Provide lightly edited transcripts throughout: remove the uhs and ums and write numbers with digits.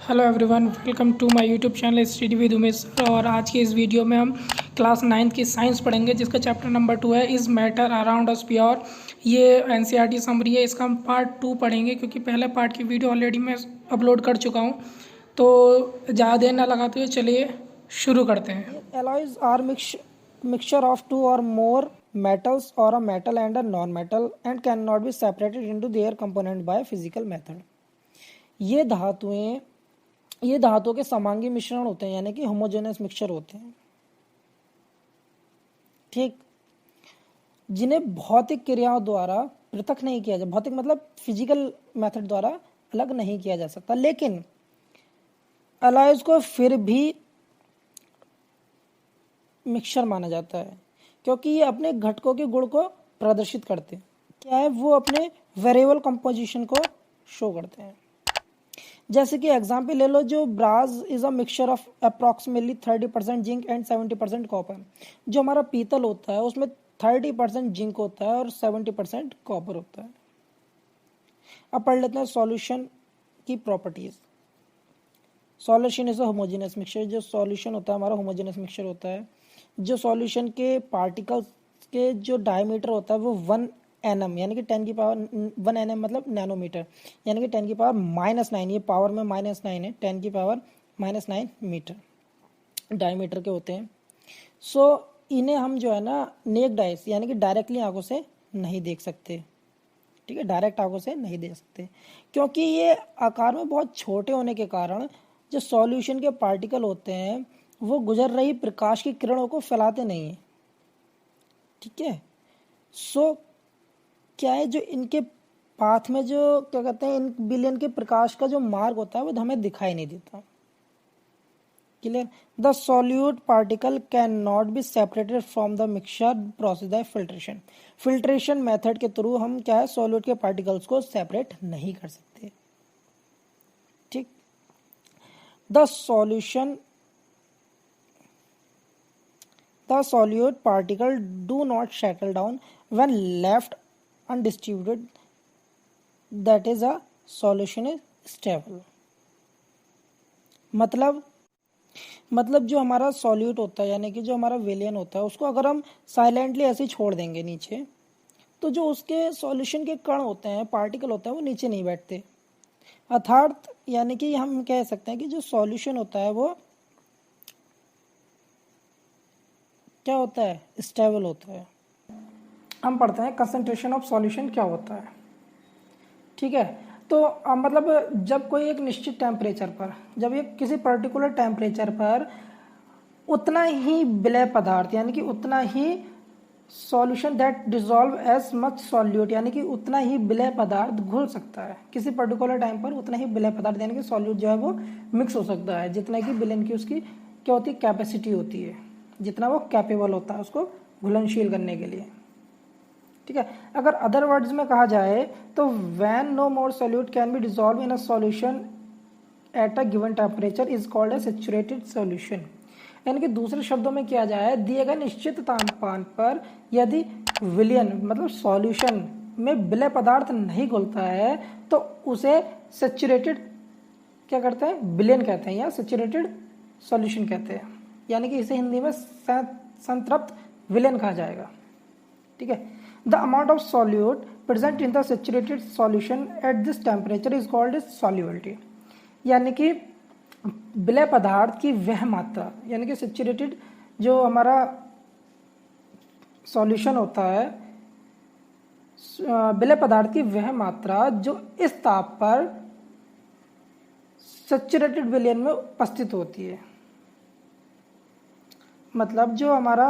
Hello everyone, welcome to my YouTube channel study with Umesh sir. और आज के इस वीडियो में हम क्लास 9th की साइंस पढ़ेंगे, जिसका चैप्टर नंबर 2 है is matter around us pure. ये एनसीईआरटी समरी है। इसका हम पार्ट 2 पढ़ेंगे, क्योंकि पहले पार्ट की वीडियो ऑलरेडी मैं अपलोड कर चुका हूँ। तो ज़्यादा देर ना लगाते हुए चलिए शुरू करते हैं। Alloys are mixture of two or more metals or a metal and a non-metal and cannot be separated into their component by physical method। ये धातुओं के समांगी मिश्रण होते हैं, यानी कि होमोजेनस मिक्सचर होते हैं, ठीक, जिन्हें भौतिक क्रियाओं द्वारा पृथक नहीं किया जा, भौतिक मतलब फिजिकल मेथड द्वारा अलग नहीं किया जा सकता। लेकिन अलॉयज को फिर भी मिक्सचर माना जाता है, क्योंकि ये अपने घटकों के गुण को प्रदर्शित करते हैं। क्या है, वो अपने वेरिएबल कंपोजिशन को शो करते हैं। जैसे कि एग्जांपल ले लो, जो brass is a mixture of approximately 30% zinc and 70% copper. जो हमारा पीतल होता है उसमें 30% जिंक होता है और 70% कॉपर होता है। अब पढ़ लेते हैं सॉल्यूशन की properties. Solution is a homogeneous mixture. जो सॉल्यूशन होता है हमारा होमोजेनस मिक्सचर होता है। जो सॉल्यूशन के पार्टिकल्स के जो डायमीटर होता है वो 1 nm यानी कि 10 की पावर 1 nm मतलब नैनोमीटर, यानी कि 10 की पावर -9, ये पावर में -9 है, 10 की पावर -9 मीटर डायमीटर के होते हैं। सो इन्हें हम जो है ना नेक्ड आइज यानी कि डायरेक्टली आंखों से नहीं देख सकते, ठीक है, डायरेक्ट आंखों से नहीं देख सकते, क्योंकि ये आकार में बहुत छोटे होने के कारण जो सॉल्यूशन के पार्टिकल होते हैं वो गुजर रही प्रकाश की किरणों को फैलाते नहीं है, ठीक है। सो क्या है, जो इनके पाथ में जो क्या कहते हैं इन बिलियन के प्रकाश का जो मार्ग होता है वो हमें दिखाई नहीं देता। Clear. The solute particle can not be separated from the mixture process by filtration. Filtration method के थ्रू हम क्या है सॉल्यूट के पार्टिकल्स को सेपरेट नहीं कर सकते, ठीक। The solute particle do not settle down when left undistributed, that is a solution is stable। मतलब जो हमारा सॉल्यूट होता है यानी कि जो हमारा विलियन होता है उसको अगर हम साइलेंटली ऐसे ही छोड़ देंगे नीचे, तो जो उसके सॉल्यूशन के कण होते हैं, पार्टिकल होते हैं, वो नीचे नहीं बैठते। अर्थात यानी कि हम कह सकते हैं कि जो सॉल्यूशन होता है वो क्या होता है, स्टेबल होता है। हम पढ़ते हैं कंसंट्रेशन ऑफ सॉल्यूशन क्या होता है, ठीक है। तो मतलब जब कोई एक निश्चित टेम्परेचर पर, जब ये किसी पर्टिकुलर टेम्परेचर पर उतना ही विलय पदार्थ यानी कि उतना ही solution that dissolve as much solute यानी कि उतना ही विलय पदार्थ घुल सकता है। किसी पर्टिकुलर टाइम पर उतना ही विलय पदार्थ यानी कि सॉल्यूट जो है वो मिक्स हो सकता है, जितना कि विलयन की उसकी क्या होती है, कैपेसिटी होती है, जितना वो कैपेबल होता है उसको घुलनशील करने के लिए, ठीक है। अगर अदर वर्ड्स में कहा जाए तो when no more solute can be dissolve in a solution at a given temperature is called a saturated solution. यानी कि दूसरे शब्दों में किया जाए, दिए गए निश्चित तापमान पर यदि विलयन मतलब सॉल्यूशन में विलय पदार्थ नहीं घुलता है तो उसे सैचुरेटेड क्या करते हैं, विलयन कहते हैं या सैचुरेटेड सॉल्यूशन कहते हैं, यानी कि इसे हिंदी में संतृप्त विलयन कहा जाएगा, ठीक है। The amount of solute present in the saturated solution at this temperature is called is solubility. यानी कि विलय पदार्थ की वह मात्रा, यानी कि सैचुरेटेड जो हमारा सॉल्यूशन होता है, विलय पदार्थ की वह मात्रा जो इस ताप पर सैचुरेटेड विलयन में उपस्थित होती है। मतलब जो हमारा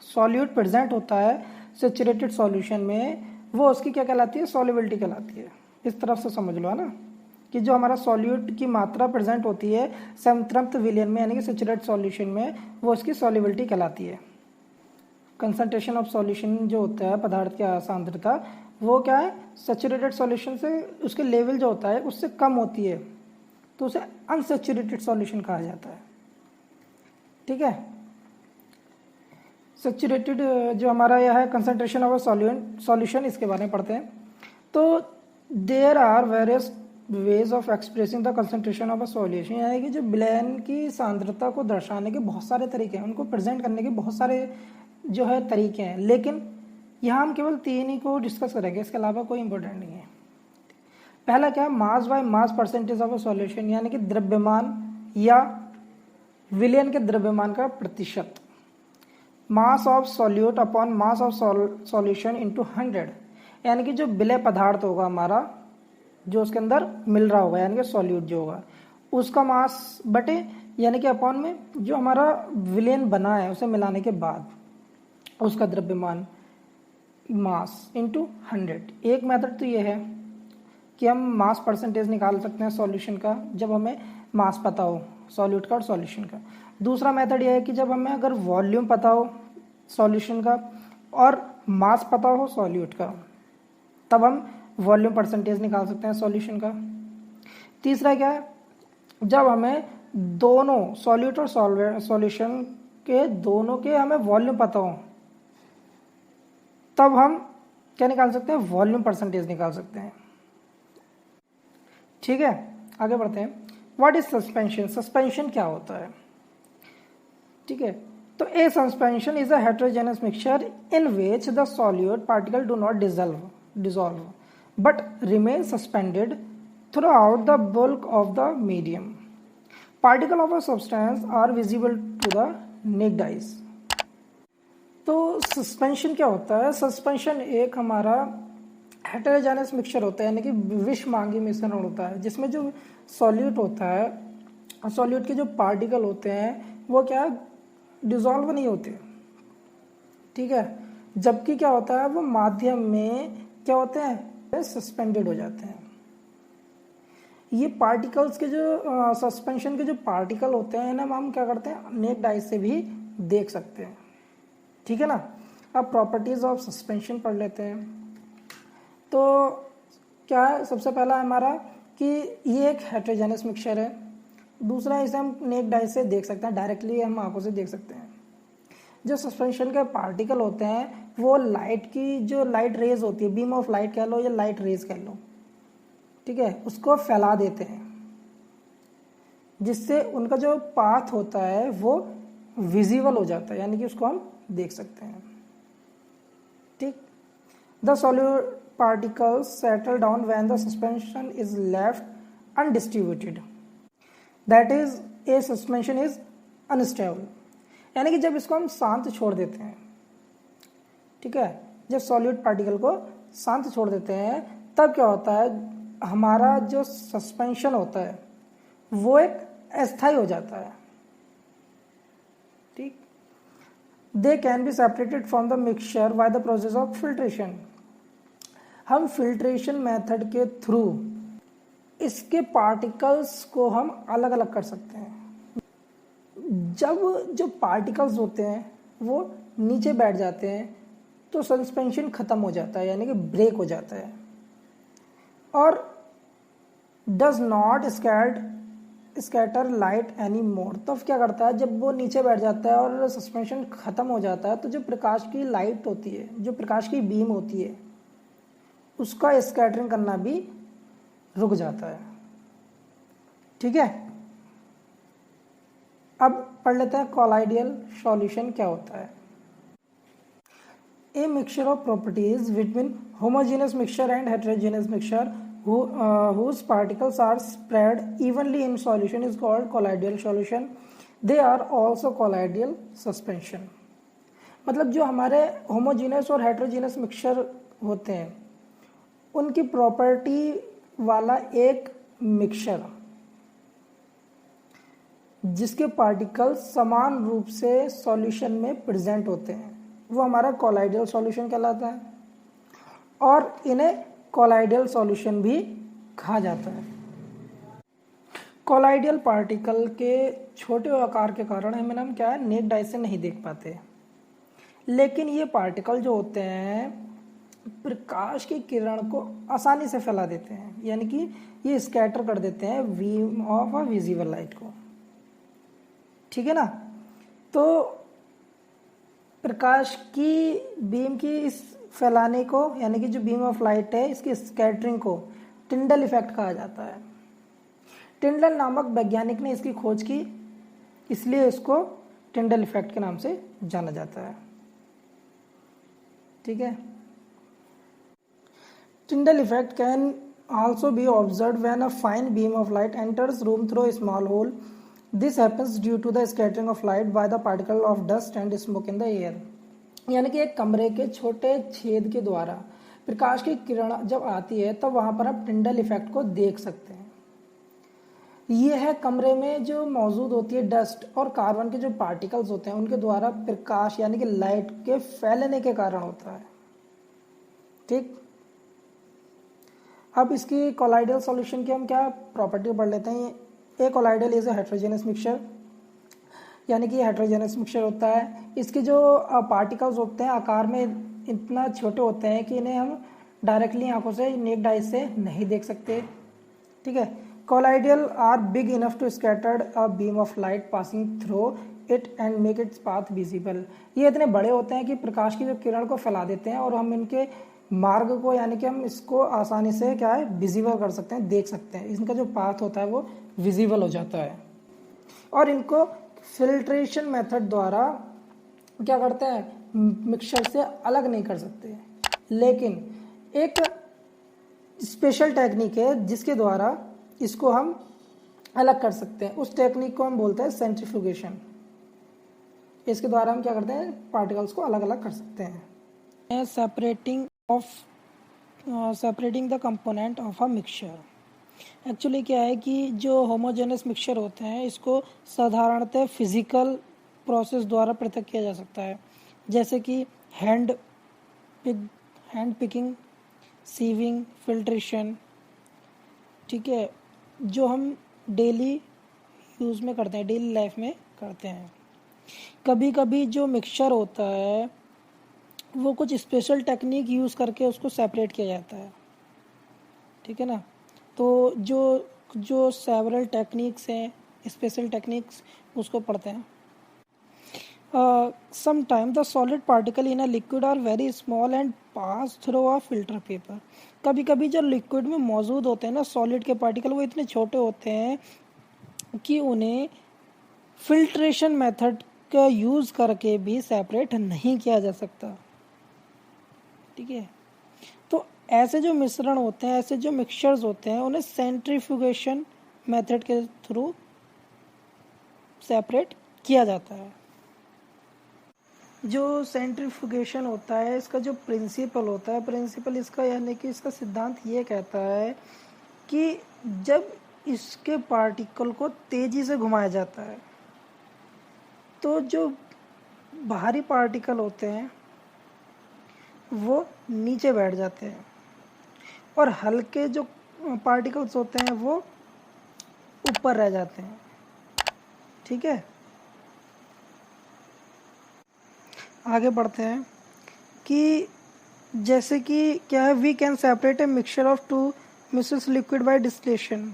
सॉल्यूट प्रेजेंट होता है सैचुरेटेड सॉल्यूशन में, वो उसकी क्या कहलाती है, सॉल्युबिलिटी कहलाती है। इस तरफ से समझ लो है ना, कि जो हमारा सॉल्यूट की मात्रा प्रेजेंट होती है संतृप्त विलयन में यानी कि सैचुरेटेड सॉल्यूशन में, वो उसकी सॉल्युबिलिटी कहलाती है। कंसंट्रेशन ऑफ सॉल्यूशन जो होता है पदार्थ की सांद्रता, वो क्या है, सैचुरेटेड सॉल्यूशन से उसके लेवल जो होता है उससे कम होती है, तो उसे अनसैचुरेटेड सॉल्यूशन कहा जाता है, ठीक है। सैचुरेटेड जो हमारा यह है कंसंट्रेशन ऑफ सॉल्यूशन, इसके बारे में पढ़ते हैं। तो there are various ways of expressing the concentration of a solution, यानी कि जो विलयन की सांद्रता को दर्शाने के बहुत सारे तरीके हैं, उनको प्रेजेंट करने के बहुत सारे जो है तरीके हैं, लेकिन यहाँ हम केवल 3 ही को डिस्कस करेंगे, इसके अलावा कोई इंपॉर्टेंट नहीं है। पहला क्या है, mass by mass percentage of a solution, यानी कि द्रव्यमान या विलयन के द्रव्यमान का प्रतिशत। Mass of solute upon mass of solution into 100, यानी कि जो विलय पदार्थ होगा हमारा, जो उसके अंदर मिल रहा होगा, यानी कि सॉल्यूट जो होगा, उसका मास बटे, यानी कि अपॉन में जो हमारा विलयन बना है उसे मिलाने के बाद उसका द्रव्यमान, मास इनटू 100। एक मेथड तो ये है कि हम मास परसेंटेज निकाल सकते हैं सॉल्यूशन का जब हमें मास पता हो सॉल्यूट का और सॉल्यूशन का। दूसरा मेथड ये है कि जब हमें अगर वॉल्यूम पता हो सॉल्यूशन का और मास पता हो सॉल्यूट का, तब हम वॉल्यूम परसेंटेज निकाल सकते हैं सॉल्यूशन का। तीसरा क्या है, जब हमें दोनों सॉल्यूट और सॉल्यूशन के दोनों के हमें वॉल्यूम पता हो, तब हम क्या निकाल सकते हैं, वॉल्यूम परसेंटेज निकाल सकते हैं। ठीक है, आगे बढ़ते हैं। व्हाट इज सस्पेंशन, सस्पेंशन क्या होता है। ठीक है, तो a suspension is a heterogeneous mixture in which the solute particle do not dissolve but remain suspended throughout the bulk of the medium. Particle of a substance are visible to the naked eyes. तो suspension क्या होता है, suspension एक हमारा heterogeneous mixture होता है, यानी कि विषमांगी मिश्रण होता है, जिसमें जो सॉल्यूट होता है और सॉल्यूट के जो पार्टिकल होते हैं वो क्या डिसॉल्व नहीं होते। ठीक है, जबकि क्या होता है, वो माध्यम में क्या होते हैं, सस्पेंडेड हो जाते हैं। ये पार्टिकल्स के जो सस्पेंशन के जो पार्टिकल होते हैं ना, हम क्या करते हैं, नेक्ड आई से भी देख सकते हैं। ठीक है ना। अब प्रॉपर्टीज ऑफ सस्पेंशन पढ़ लेते हैं। तो क्या है, सबसे पहला हमारा कि ये एक हेटेरोजेनस मिक्सचर है। दूसरा, इसे हम नेक्ड आई से देख सकते हैं, डायरेक्टली हम आंखों से देख सकते हैं। जो सस्पेंशन के पार्टिकल होते हैं वो लाइट की जो लाइट रेज होती है, बीम ऑफ लाइट कह लो या लाइट रेज कह लो, ठीक है, उसको फैला देते हैं, जिससे उनका जो पाथ होता है वो विजिबल हो जाता है, यानी कि उसको हम देख सकते हैं। ठीक, the solute particles settle down when the suspension is left undistributed, that is a suspension is unstable, यानी कि जब इसको हम शांत छोड़ देते हैं, ठीक है, जब सॉल्यूट पार्टिकल को शांत छोड़ देते हैं तब क्या होता है, हमारा जो सस्पेंशन होता है वो एक अस्थायी हो जाता है। ठीक, they can be separated from the mixture by the process of filtration. हम फिल्ट्रेशन मेथड के थ्रू इसके पार्टिकल्स को हम अलग अलग कर सकते हैं। जब जो पार्टिकल्स होते हैं वो नीचे बैठ जाते हैं तो सस्पेंशन खत्म हो जाता है, यानी कि ब्रेक हो जाता है, और does not scatter light any more. तो क्या करता है, जब वो नीचे बैठ जाता है और सस्पेंशन खत्म हो जाता है तो जो प्रकाश की लाइट होती है, जो प्रकाश की बीम होती है, उसका स्कैटरिंग करना भी रुक जाता है। ठीक है, अब पढ़ लेते हैं कॉलाइडियल सॉल्यूशन क्या होता है। ए mixture of properties between homogeneous mixture and heterogeneous mixture whose particles are spread evenly in solution is called colloidal solution. They are also colloidal suspension. मतलब जो हमारे होमोजेनियस और हेटेरोजेनियस मिक्सचर होते हैं उनकी प्रॉपर्टी वाला एक मिक्सचर जिसके पार्टिकल्स समान रूप से सॉल्यूशन में प्रेजेंट होते हैं वो हमारा कॉलाइडियल सॉल्यूशन कहलाता है, और इन्हें कॉलाइडियल सॉल्यूशन भी कहा जाता है। कॉलाइडियल पार्टिकल के छोटे आकार के कारण हम क्या है, नेक्ड आई से नहीं देख पाते, लेकिन ये पार्टिकल जो होते हैं प्रकाश की किरण को आसानी से फैला देते हैं, यानी कि ये स्कैटर कर देते हैं beam of a visible light को। ठीक है ना। तो प्रकाश की बीम की इस फैलाने को, यानी कि जो बीम ऑफ लाइट है इसकी स्कैटरिंग को टिंडल इफेक्ट कहा जाता है। टिंडल नामक वैज्ञानिक ने इसकी खोज की, इसलिए इसको टिंडल इफेक्ट के नाम से जाना जाता है। ठीक है। Tyndall effect can also be observed when a fine beam of light enters room through a small hole. This happens due to the scattering of light by the particle of dust and smoke in the air. यानी कि एक कमरे के छोटे छेद के द्वारा प्रकाश की किरण जब आती है तब वहां पर आप टिंडल इफेक्ट को देख सकते हैं। ये है कमरे में जो मौजूद होती है डस्ट और कार्बन के जो पार्टिकल्स होते हैं उनके द्वारा प्रकाश यानी कि लाइट के फैलने के कारण होता है। ठीक। अब इसकी कोलाइडल सॉल्यूशन की हम क्या प्रॉपर्टी पढ़ लेते हैं। A colloidal is a heterogeneous mixture, यानी कि हेट्रोजेनस मिक्सचर होता है। इसके जो पार्टिकल्स होते हैं आकार में इतना छोटे होते हैं कि इन्हें हम डायरेक्टली आंखों से नेक्ड आई से नहीं देख सकते। ठीक है। Colloidal are big enough to scattered a beam of light passing through it and make its path visible. ये इतने बड़े होते हैं कि प्रकाश की जो किरण को फैला देते हैं और हम इनके मार्ग को यानी कि हम इसको आसानी से क्या है विजिबल कर सकते हैं, देख सकते हैं। इनका जो पाथ होता है वो विजिबल हो जाता है। और इनको फिल्ट्रेशन मेथड द्वारा क्या करते हैं मिक्सचर से अलग नहीं कर सकते, लेकिन एक स्पेशल टेक्निक है जिसके द्वारा इसको हम अलग कर सकते हैं। उस टेक्निक को हम बोलते हैं सेंट्रीफ्यूगेशन। इसके द्वारा हम क्या करते हैं पार्टिकल्स को अलग अलग कर सकते हैं। Separating the component of a mixture. Actually क्या है कि जो होमोजेनस मिक्सचर होते हैं इसको साधारणतः फिजिकल प्रोसेस द्वारा पृथक किया जा सकता है, जैसे कि हैंड पिकिंग, सीविंग, फिल्ट्रेशन। ठीक है, जो हम डेली यूज़ में करते हैं, डेली लाइफ में करते हैं। कभी कभी जो मिक्सचर होता है वो कुछ स्पेशल टेक्निक यूज़ करके उसको सेपरेट किया जाता है। ठीक है ना। तो जो सेवरल टेक्निक्स हैं, स्पेशल टेक्निक्स, उसको पढ़ते हैं। Sometime the solid particle in a liquid are very small and pass through a filter paper. कभी कभी जो लिक्विड में मौजूद होते हैं ना सॉलिड के पार्टिकल, वो इतने छोटे होते हैं कि उन्हें फिल्ट्रेशन मेथड का यूज़ करके भी सेपरेट नहीं किया जा सकता। ठीक है। तो ऐसे जो मिश्रण होते हैं, ऐसे जो मिक्सचर्स होते हैं, उन्हें सेंट्रीफ्यूगेशन मेथड के थ्रू सेपरेट किया जाता है। जो सेंट्रीफ्यूगेशन होता है इसका जो प्रिंसिपल होता है, प्रिंसिपल इसका यानी कि इसका सिद्धांत ये कहता है कि जब इसके पार्टिकल को तेजी से घुमाया जाता है तो जो बाहरी पार्टिकल होते हैं वो नीचे बैठ जाते हैं और हल्के जो पार्टिकल्स होते हैं वो ऊपर रह जाते हैं। ठीक है, आगे बढ़ते हैं कि जैसे कि क्या है, we can separate a mixture of two mixed liquid by distillation.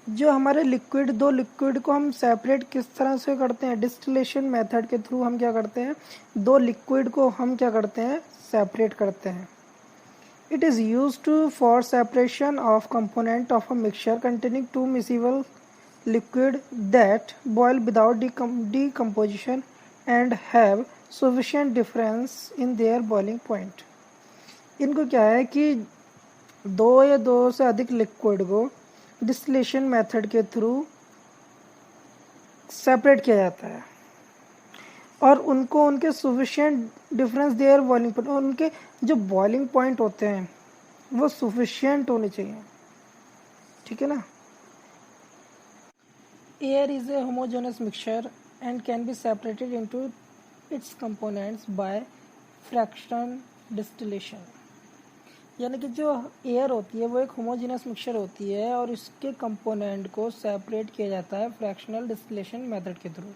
जो हमारे लिक्विड, दो लिक्विड को हम सेपरेट किस तरह से करते हैं, डिस्टिलेशन मेथड के थ्रू हम क्या करते हैं, दो लिक्विड को हम क्या करते हैं सेपरेट करते हैं। It is use to for separation of component of a mixture containing two miscible liquid that boil without decomposition and have sufficient difference in their boiling point। इनको क्या है कि दो या दो से अधिक लिक्विड को डिस्टिलेशन मेथड के थ्रू सेपरेट किया जाता है और उनको उनके sufficient difference there boiling point, उनके जो बॉइलिंग पॉइंट होते हैं वो सफिशिएंट होने चाहिए। ठीक है ना। Air is a homogeneous mixture and can be separated into its components by fractional distillation. यानी कि जो एयर होती है वो एक होमोजेनस मिक्सचर होती है और इसके कंपोनेंट को सेपरेट किया जाता है फ्रैक्शनल डिस्टिलेशन मेथड के थ्रू।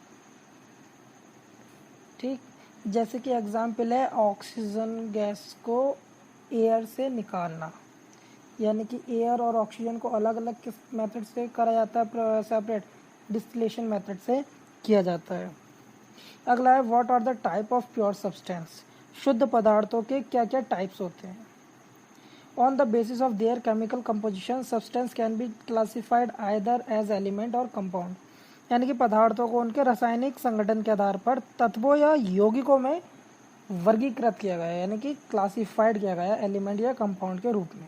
ठीक, जैसे कि एग्जाम्पल है ऑक्सीजन गैस को एयर से निकालना, यानी कि एयर और ऑक्सीजन को अलग अलग किस मेथड से करा जाता है, सेपरेट डिस्टिलेशन मेथड से किया जाता है। अगला है what are the type of pure substance. शुद्ध पदार्थों के क्या क्या टाइप्स होते हैं। On the basis of their chemical composition substance can be classified either as element or compound, यानी कि पदार्थों को उनके रासायनिक संगठन के आधार पर तत्वों या यौगिकों में वर्गीकृत किया गया है, यानी कि क्लासिफाइड किया गया है एलिमेंट या कंपाउंड के रूप में।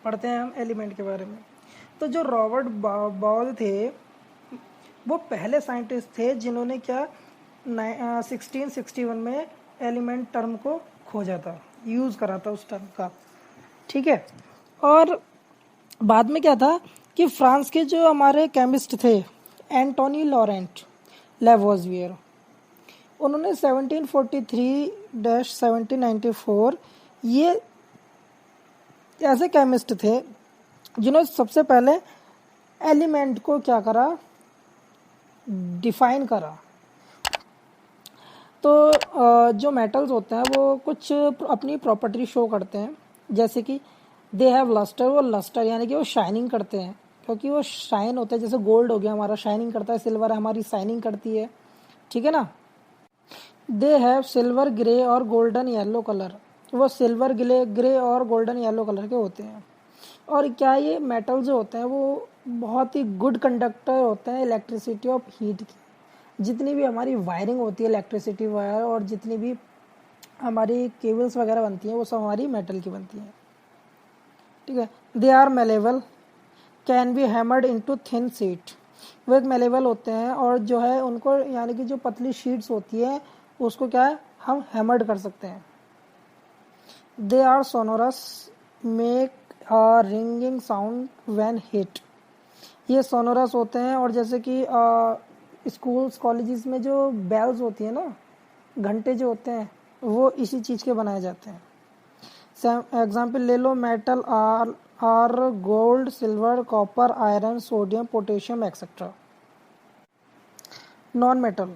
पढ़ते हैं हम एलिमेंट के बारे में। तो जो रॉबर्ट बॉल थे वो पहले साइंटिस्ट थे जिन्होंने क्या 1661 में एलिमेंट टर्म को खोजा था, यूज़ करा था उस टर्म का, ठीक है। और बाद में क्या था कि फ्रांस के जो हमारे केमिस्ट थे एंटोनी लॉरेंट लेवोजियर, उन्होंने 1743-1794 ये ऐसे केमिस्ट थे जिन्होंने सबसे पहले एलिमेंट को क्या करा, डिफाइन करा। तो जो मेटल्स होते हैं वो कुछ अपनी प्रॉपर्टी शो करते हैं, जैसे कि दे हैव लस्टर, वो लस्टर यानी कि वो शाइनिंग करते हैं, क्योंकि वो शाइन होते हैं, जैसे गोल्ड हो गया हमारा शाइनिंग करता है, सिल्वर हमारी शाइनिंग करती है, ठीक है ना। दे हैव सिल्वर ग्रे और गोल्डन येलो कलर, वो सिल्वर ग्रे और गोल्डन येलो कलर के होते हैं। और क्या ये मेटल जो होते हैं वो बहुत ही गुड कंडक्टर होते हैं इलेक्ट्रिसिटी ऑफ हीट की। जितनी भी हमारी वायरिंग होती है इलेक्ट्रिसिटी वायर और जितनी भी हमारी केबल्स वगैरह बनती हैं वो सब हमारी मेटल की बनती हैं, ठीक है। They are malleable, can be hammered into thin sheet, वो एक मेलेबल होते हैं और जो है उनको यानी कि जो पतली शीट्स होती है उसको क्या है हम हैमर्ड कर सकते हैं। They are sonorous, make a ringing sound when hit, ये सोनोरस होते हैं। और जैसे कि स्कूल्स कॉलेजेस में जो बेल्स होती है ना, घंटे जो होते हैं वो इसी चीज़ के बनाए जाते हैं। एग्जाम्पल ले लो, metal are gold, silver, copper, iron, sodium, potassium etcetera. Non metal,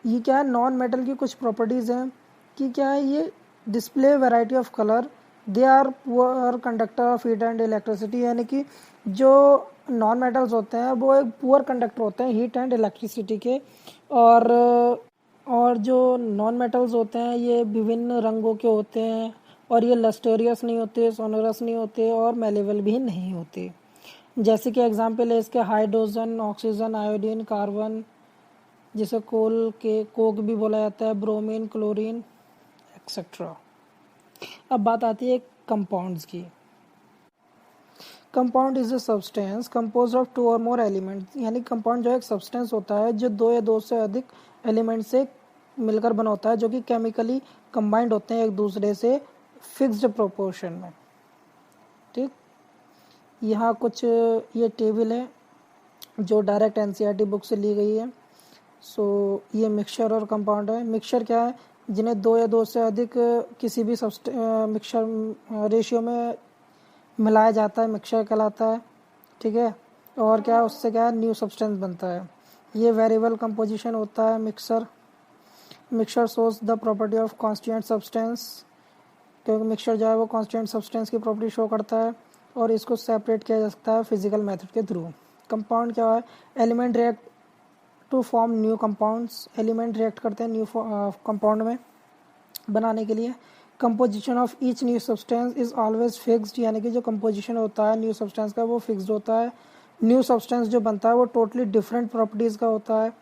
ये क्या है, नॉन मेटल की कुछ प्रॉपर्टीज़ हैं कि क्या है, ये display variety of colour, they are poor conductor of heat and electricity, यानी कि जो नॉन मेटल्स होते हैं वो एक पुअर कंडक्टर होते हैं हीट एंड इलेक्ट्रिसिटी के। और जो नॉन मेटल्स होते हैं ये विभिन्न रंगों के होते हैं और ये लस्टेरियस नहीं होते, सोनोरस नहीं होते और मेलेबल भी नहीं होते। जैसे कि एग्जांपल है इसके हाइड्रोजन, ऑक्सीजन, आयोडीन, कार्बन, जिसे कोक भी बोला जाता है, ब्रोमीन, क्लोरीन एक्सेट्रा। अब बात आती है कंपाउंड्स की। Compound is a substance composed of 2 और मोर एलिमेंट्स, यानी कंपाउंड जो एक सब्सटेंस होता है जो 2 या 2 से अधिक एलिमेंट से मिलकर बना होता है, जो कि केमिकली कंबाइंड होते हैं एक दूसरे से फिक्स्ड प्रोपोर्शन में, ठीक। यहाँ कुछ ये टेबल है जो डायरेक्ट एनसीईआरटी बुक से ली गई है। सो ये मिक्सचर और कंपाउंड है। मिक्सचर क्या है, जिन्हें 2 या 2 से अधिक किसी भी मिक्सचर रेशियो में मिलाया जाता है, मिक्सचर कहलाता है, ठीक है। और क्या उससे क्या है न्यू सब्सटेंस बनता है। ये वेरिएबल कंपोजिशन होता है mixture shows the property of constituent substance, क्योंकि मिक्सचर जो है वो कॉन्स्टिट्यूएंट सब्सटेंस की प्रॉपर्टी शो करता है और इसको सेपरेट किया जा सकता है फिजिकल मेथड के थ्रू। कंपाउंड क्या है, element react to form new compounds, element react करते हैं न्यू कंपाउंड में बनाने के लिए। Composition of each new substance is always fixed, यानी कि जो कंपोजिशन होता है न्यू सब्सटेंस का वो फिक्स्ड होता है। न्यू सब्सटेंस जो बनता है वो टोटली डिफरेंट प्रॉपर्टीज़ का होता है।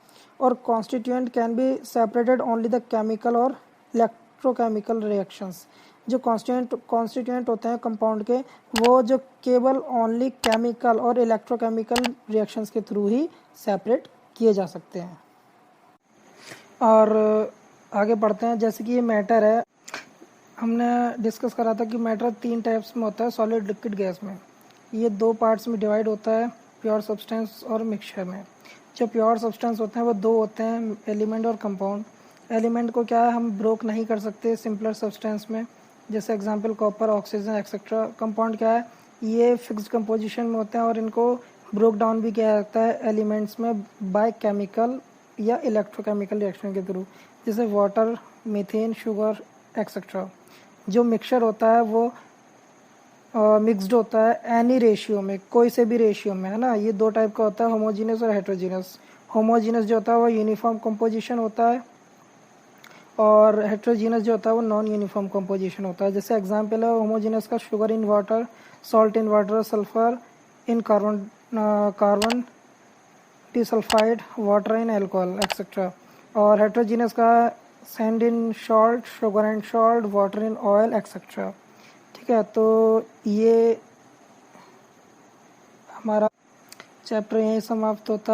और constituent can be separated only the chemical और इलेक्ट्रोकेमिकल रिएक्शंस, जो कॉन्स्टिट्यूएंट होते हैं कंपाउंड के वो जो केवल ओनली केमिकल और इलेक्ट्रोकेमिकल रिएक्शंस के थ्रू ही सेपरेट किए जा सकते हैं। और आगे बढ़ते हैं, जैसे कि ये मैटर है, हमने डिस्कस करा था कि मैटर 3 टाइप्स में होता है, सॉलिड, लिक्विड, गैस में। ये 2 पार्ट्स में डिवाइड होता है, प्योर सब्सटेंस और मिक्सचर में। जो प्योर सब्सटेंस होते हैं वो 2 होते हैं, एलिमेंट और कंपाउंड। एलिमेंट को क्या है हम ब्रोक नहीं कर सकते सिंपलर सब्सटेंस में, जैसे example copper, oxygen etcetera. Compound क्या है, ये फिक्स्ड कंपोजिशन में होते हैं और इनको ब्रोक डाउन भी किया जाता है एलिमेंट्स में बाय केमिकल या इलेक्ट्रोकेमिकल रिएक्शन के थ्रू, जैसे वाटर, मीथेन, शुगर एक्सेट्रा। जो मिक्सचर होता है वो मिक्स्ड होता है एनी रेशियो में, कोई से भी रेशियो में, है ना। ये 2 टाइप का होता है, होमोजीनियस और हेट्रोजीनियस। होमोजीनियस जो होता है वो यूनिफॉर्म कंपोजिशन होता है और हेट्रोजीनस जो होता है वो नॉन यूनिफॉर्म कंपोजिशन होता है। जैसे एग्जांपल है होमोजीनस का sugar in water, salt in water, sulphur in carbon disulphide, water in alcohol etcetera. और हेट्रोजीनस का sand in salt, sugar and salt, water in oil etcetera. ठीक है, तो ये हमारा चैप्टर यहीं समाप्त होता है।